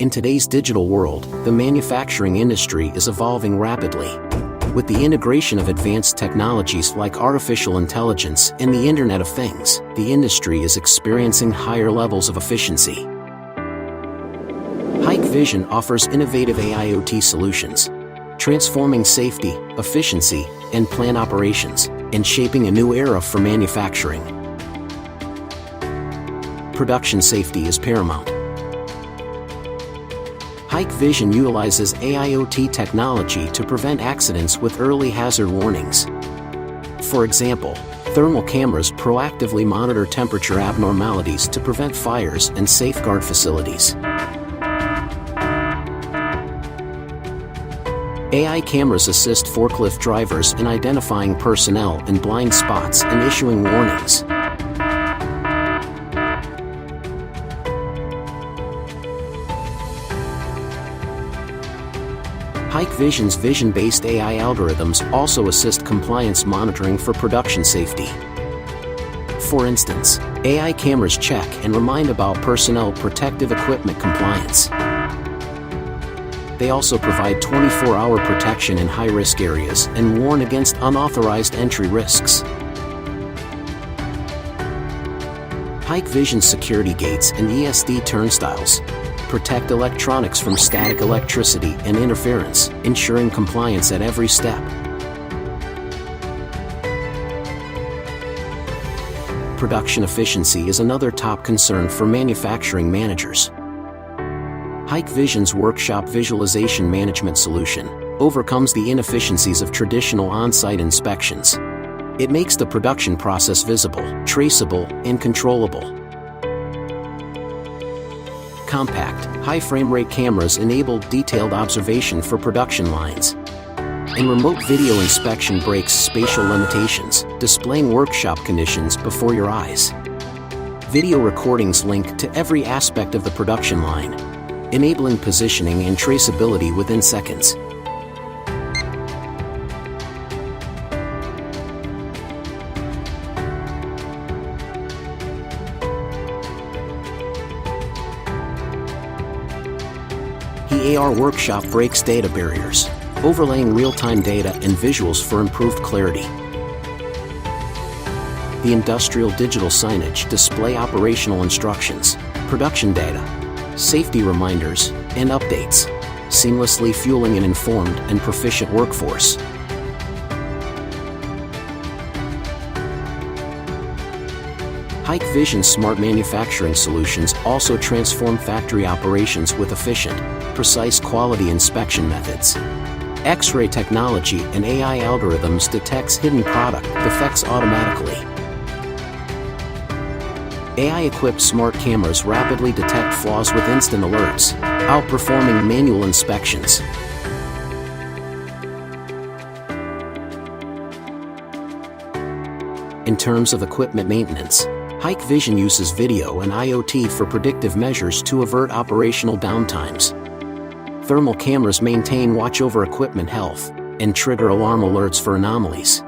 In today's digital world, the manufacturing industry is evolving rapidly. With the integration of advanced technologies like artificial intelligence and the Internet of Things, the industry is experiencing higher levels of efficiency. Hikvision offers innovative AIoT solutions, transforming safety, efficiency, and plant operations, and shaping a new era for manufacturing. Production safety is paramount. Hikvision utilizes AIoT technology to prevent accidents with early hazard warnings. For example, thermal cameras proactively monitor temperature abnormalities to prevent fires and safeguard facilities. AI cameras assist forklift drivers in identifying personnel in blind spots and issuing warnings. Hikvision's vision-based AI algorithms also assist compliance monitoring for production safety. For instance, AI cameras check and remind about personnel protective equipment compliance. They also provide 24-hour protection in high-risk areas and warn against unauthorized entry risks. Hikvision's security gates and ESD turnstiles protect electronics from static electricity and interference, ensuring compliance at every step. Production efficiency is another top concern for manufacturing managers. Hikvision's workshop visualization management solution overcomes the inefficiencies of traditional on-site inspections. It makes the production process visible, traceable, and controllable. Compact, high-frame rate cameras enable detailed observation for production lines. And remote video inspection breaks spatial limitations, displaying workshop conditions before your eyes. Video recordings link to every aspect of the production line, enabling positioning and traceability within seconds. The AR workshop breaks data barriers, overlaying real-time data and visuals for improved clarity. The industrial digital signage display operational instructions, production data, safety reminders, and updates, seamlessly fueling an informed and proficient workforce. Hikvision's smart manufacturing solutions also transform factory operations with efficient, precise quality inspection methods. X-ray technology and AI algorithms detects hidden product defects automatically. AI-equipped smart cameras rapidly detect flaws with instant alerts, outperforming manual inspections. In terms of equipment maintenance, Hikvision uses video and IoT for predictive measures to avert operational downtimes. Thermal cameras maintain watch over equipment health and trigger alarm alerts for anomalies.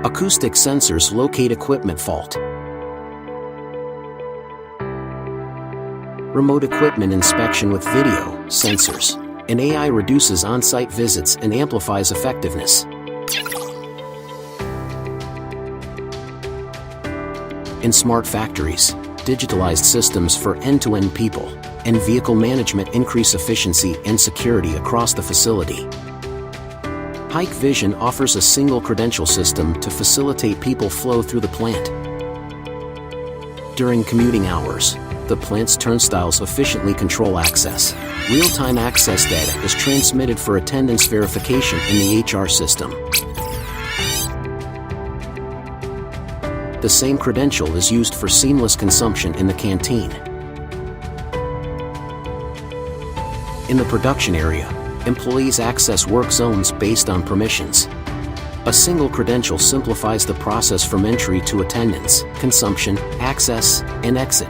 Acoustic sensors locate equipment fault. Remote equipment inspection with video, sensors, and AI reduces on-site visits and amplifies effectiveness. In smart factories, digitalized systems for end-to-end people and vehicle management increase efficiency and security across the facility. Hikvision offers a single credential system to facilitate people flow through the plant. During commuting hours, the plant's turnstiles efficiently control access. Real-time access data is transmitted for attendance verification in the HR system. The same credential is used for seamless consumption in the canteen. In the production area, employees access work zones based on permissions. A single credential simplifies the process from entry to attendance, consumption, access, and exit.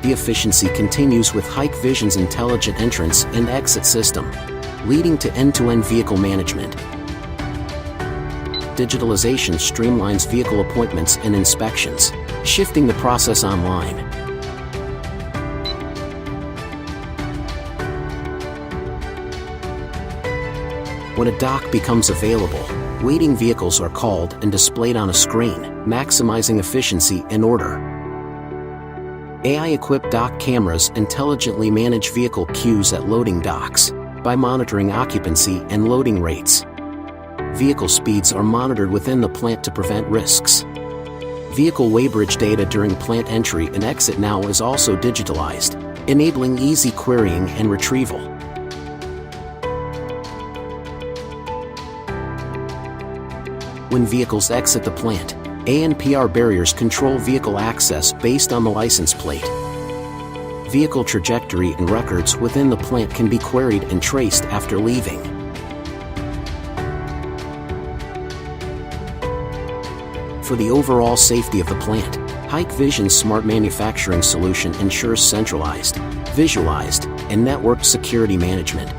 The efficiency continues with Hikvision's intelligent entrance and exit system, leading to end-to-end vehicle management. Digitalization streamlines vehicle appointments and inspections, shifting the process online. When a dock becomes available, waiting vehicles are called and displayed on a screen, maximizing efficiency and order. AI-equipped dock cameras intelligently manage vehicle queues at loading docks by monitoring occupancy and loading rates. Vehicle speeds are monitored within the plant to prevent risks. Vehicle weighbridge data during plant entry and exit now is also digitalized, enabling easy querying and retrieval. When vehicles exit the plant, ANPR barriers control vehicle access based on the license plate. Vehicle trajectory and records within the plant can be queried and traced after leaving. For the overall safety of the plant, Hikvision's smart manufacturing solution ensures centralized, visualized, and networked security management.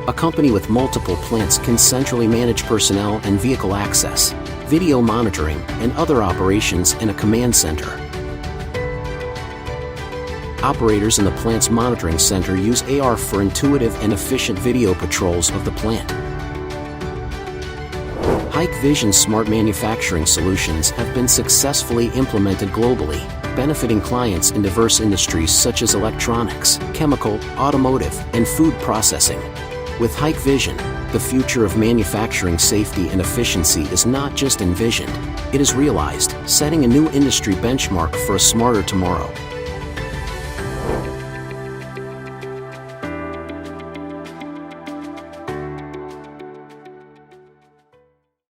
A company with multiple plants can centrally manage personnel and vehicle access, video monitoring, and other operations in a command center. Operators in the plant's monitoring center use AR for intuitive and efficient video patrols of the plant. Hikvision's smart manufacturing solutions have been successfully implemented globally, benefiting clients in diverse industries such as electronics, chemical, automotive, and food processing. With Hikvision, the future of manufacturing safety and efficiency is not just envisioned, it is realized, setting a new industry benchmark for a smarter tomorrow.